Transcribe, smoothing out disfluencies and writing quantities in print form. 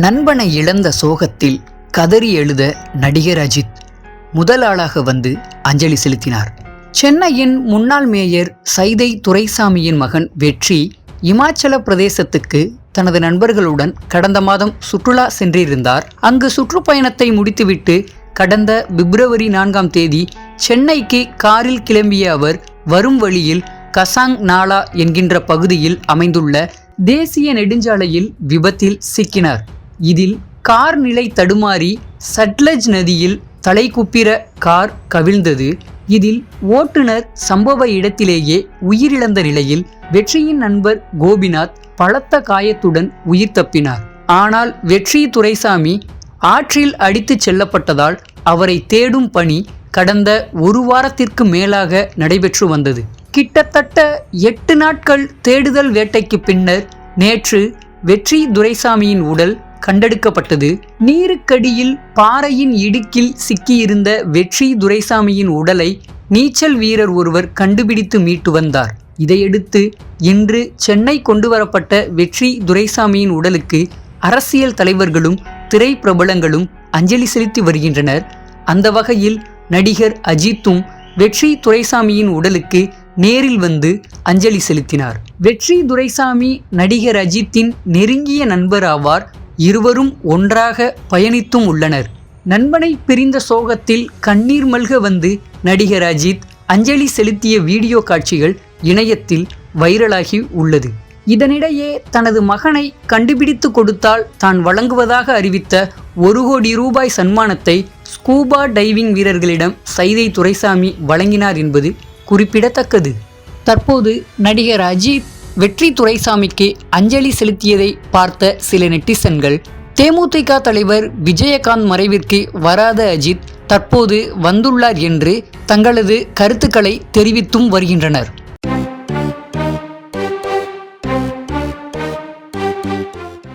நண்பனை இழந்த சோகத்தில் கதறி எழுத நடிகர் அஜித் முதல் ஆளாக வந்து அஞ்சலி செலுத்தினார். சென்னையின் முன்னாள் மேயர் சைதை துரைசாமியின் மகன் வெற்றி இமாச்சல பிரதேசத்துக்கு தனது நண்பர்களுடன் கடந்த மாதம் சுற்றுலா சென்றிருந்தார். அங்கு சுற்றுப்பயணத்தை முடித்துவிட்டு கடந்த பிப்ரவரி 4ஆம் தேதி சென்னைக்கு காரில் கிளம்பிய அவர் வரும் வழியில் கசாங் நாலா என்கின்ற பகுதியில் அமைந்துள்ள தேசிய நெடுஞ்சாலையில் விபத்தில் சிக்கினார். இதில் கார் நிலை தடுமாறி சட்லஜ் நதியில் தலைகுப்பிர கார் கவிழ்ந்தது. இதில் ஓட்டுநர் சம்பவ இடத்திலேயே உயிரிழந்த நிலையில் வெற்றியின் நண்பர் கோபிநாத் பலத்த காயத்துடன் உயிர் தப்பினார். ஆனால் வெற்றி துரைசாமி ஆற்றில் அடித்துச் செல்லப்பட்டதால் அவரை தேடும் பணி கடந்த ஒரு வாரத்திற்கு மேலாக நடைபெற்று வந்தது. கிட்டத்தட்ட 8 நாட்கள் தேடுதல் வேட்டைக்கு பின்னர் நேற்று வெற்றி துரைசாமியின் உடல் கண்டெடுக்கப்பட்டது. நீருக்கடியில் பாறையின் இடுக்கில் சிக்கியிருந்த வெற்றி துரைசாமியின் உடலை நீச்சல் வீரர் ஒருவர் கண்டுபிடித்து மீட்டு வந்தார். இதையடுத்து இன்று சென்னை கொண்டு வரப்பட்ட வெற்றி துரைசாமியின் உடலுக்கு அரசியல் தலைவர்களும் திரைப்பிரபலங்களும் அஞ்சலி செலுத்தி வருகின்றனர். அந்த வகையில் நடிகர் அஜித்தும் வெற்றி துரைசாமியின் உடலுக்கு நேரில் வந்து அஞ்சலி செலுத்தினார். வெற்றி துரைசாமி நடிகர் அஜித்தின் நெருங்கிய நண்பர் ஆவார். இருவரும் ஒன்றாக பயணித்தும் உள்ளனர். நண்பனை பிரிந்த சோகத்தில் கண்ணீர் மல்க வந்து நடிகர் அஜித் அஞ்சலி செலுத்திய வீடியோ காட்சிகள் இணையத்தில் வைரலாகி உள்ளது. இதனிடையே தனது மகனை கண்டுபிடித்து கொடுத்தால் தான் வழங்குவதாக அறிவித்த 1 கோடி ரூபாய் சன்மானத்தை ஸ்கூபா டைவிங் வீரர்களிடம் சைதை துரைசாமி வழங்கினார் என்பது குறிப்பிடத்தக்கது. தற்போது நடிகர் அஜித் வெற்றி துரைசாமிக்கு அஞ்சலி செலுத்தியதை பார்த்த சில நெட்டிசன்கள் தேமுதிக தலைவர் விஜயகாந்த் மறைவிற்கு வராத அஜித் தற்போது வந்துள்ளார் என்று தங்களது கருத்துக்களை தெரிவித்தும் வருகின்றனர்.